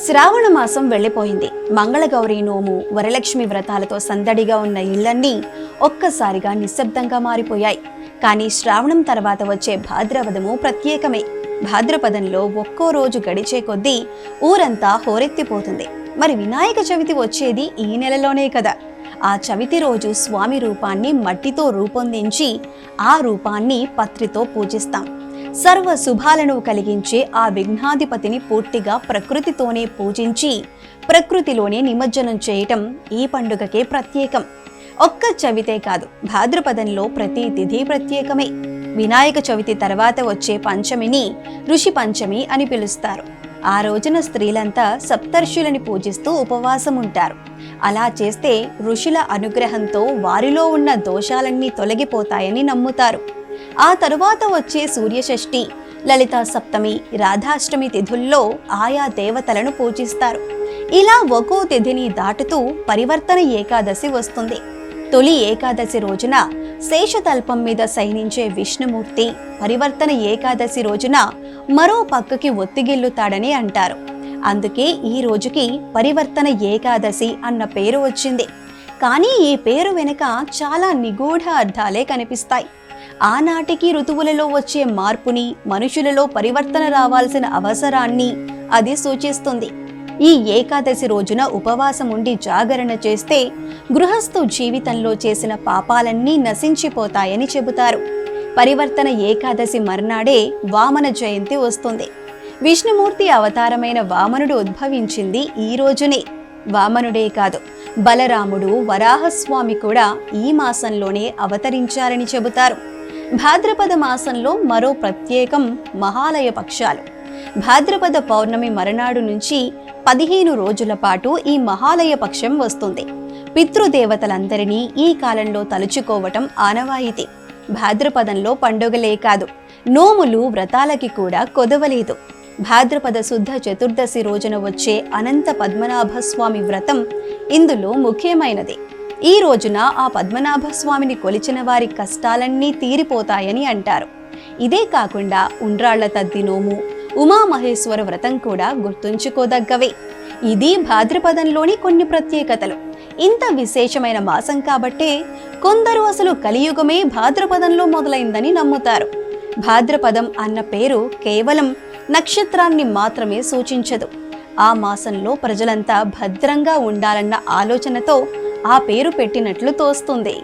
శ్రావణ మాసం వెళ్లిపోయింది. మంగళగౌరి నోము, వరలక్ష్మి వ్రతాలతో సందడిగా ఉన్న ఇళ్లన్నీ ఒక్కసారిగా నిశ్శబ్దంగా మారిపోయాయి. కానీ శ్రావణం తర్వాత వచ్చే భాద్రపదము ప్రత్యేకమే. భాద్రపదంలో ఒక్కో రోజు గడిచే కొద్దీ ఊరంతా హోరెత్తిపోతుంది. మరి వినాయక చవితి వచ్చేది ఈ నెలలోనే కదా. ఆ చవితి రోజు స్వామి రూపాన్ని మట్టితో రూపొందించి ఆ రూపాన్ని పత్రితో పూజిస్తాం. సర్వ శుభాలను కలిగించే ఆ విఘ్నాధిపతిని పూర్తిగా ప్రకృతితోనే పూజించి ప్రకృతిలోనే నిమజ్జనం చేయటం ఈ పండుగకే ప్రత్యేకం. ఒక్క చవితే కాదు, భాద్రపదంలో ప్రతి తిథి ప్రత్యేకమే. వినాయక చవితి తర్వాత వచ్చే పంచమిని ఋషి పంచమి అని పిలుస్తారు. ఆ రోజున స్త్రీలంతా సప్తర్షులని పూజిస్తూ ఉపవాసం ఉంటారు. అలా చేస్తే ఋషుల అనుగ్రహంతో వారిలో ఉన్న దోషాలన్నీ తొలగిపోతాయని నమ్ముతారు. ఆ తరువాత వచ్చే సూర్యషష్ఠి, లలితా సప్తమి, రాధాష్టమి తిథుల్లో ఆయా దేవతలను పూజిస్తారు. ఇలా ఒక్కో తిథిని దాటుతూ పరివర్తన ఏకాదశి వస్తుంది. తొలి ఏకాదశి రోజున శేషతల్పం మీద శయనించే విష్ణుమూర్తి పరివర్తన ఏకాదశి రోజున మరో పక్కకి ఒత్తిగిల్లుతాడని అంటారు. అందుకే ఈ రోజుకి పరివర్తన ఏకాదశి అన్న పేరు వచ్చింది. కానీ ఈ పేరు వెనుక చాలా నిగూఢ అర్థాలే కనిపిస్తాయి. ఆనాటికి ఋతువులలో వచ్చే మార్పుని, మనుషులలో పరివర్తన రావాల్సిన అవసరాన్ని అది సూచిస్తుంది. ఈ ఏకాదశి రోజున ఉపవాసం ఉండి జాగరణ చేస్తే గృహస్థు జీవితంలో చేసిన పాపాలన్నీ నశించిపోతాయని చెబుతారు. పరివర్తన ఏకాదశి మర్నాడే వామన జయంతి వస్తుంది. విష్ణుమూర్తి అవతారమైన వామనుడు ఉద్భవించింది ఈ రోజునే. వామనుడే కాదు, బలరాముడు, వరాహస్వామి కూడా ఈ మాసంలోనే అవతరించారని చెబుతారు. భాద్రపద మాసంలో మరో ప్రత్యేకం మహాలయ పక్షాలు. భాద్రపద పౌర్ణమి మరునాడు నుంచి 15 రోజుల పాటు ఈ మహాలయ పక్షం వస్తుంది. పితృదేవతలందరినీ ఈ కాలంలో తలుచుకోవటం ఆనవాయితీ. భాద్రపదంలో పండుగలే కాదు, నోములు, వ్రతాలకి కూడా కొదవలేదు. భాద్రపద శుద్ధ చతుర్దశి రోజున వచ్చే అనంత పద్మనాభస్వామి వ్రతం ఇందులో ముఖ్యమైనది. ఈ రోజున ఆ పద్మనాభస్వామిని కొలిచిన వారి కష్టాలన్నీ తీరిపోతాయని అంటారు. ఇదే కాకుండా ఉండ్రాళ్ల తద్ది నోము, ఉమామహేశ్వర వ్రతం కూడా గుర్తుంచుకోదగ్గవే. ఇది భాద్రపదంలోని కొన్ని ప్రత్యేకతలు. ఇంత విశేషమైన మాసం కాబట్టే కొందరు అసలు కలియుగమే భాద్రపదంలో మొదలైందని నమ్ముతారు. భాద్రపదం అన్న పేరు కేవలం నక్షత్రాన్ని మాత్రమే సూచించదు. ఆ మాసంలో ప్రజలంతా భద్రంగా ఉండాలన్న ఆలోచనతో ఆ పేరు పెట్టినట్లు తోస్తుంది.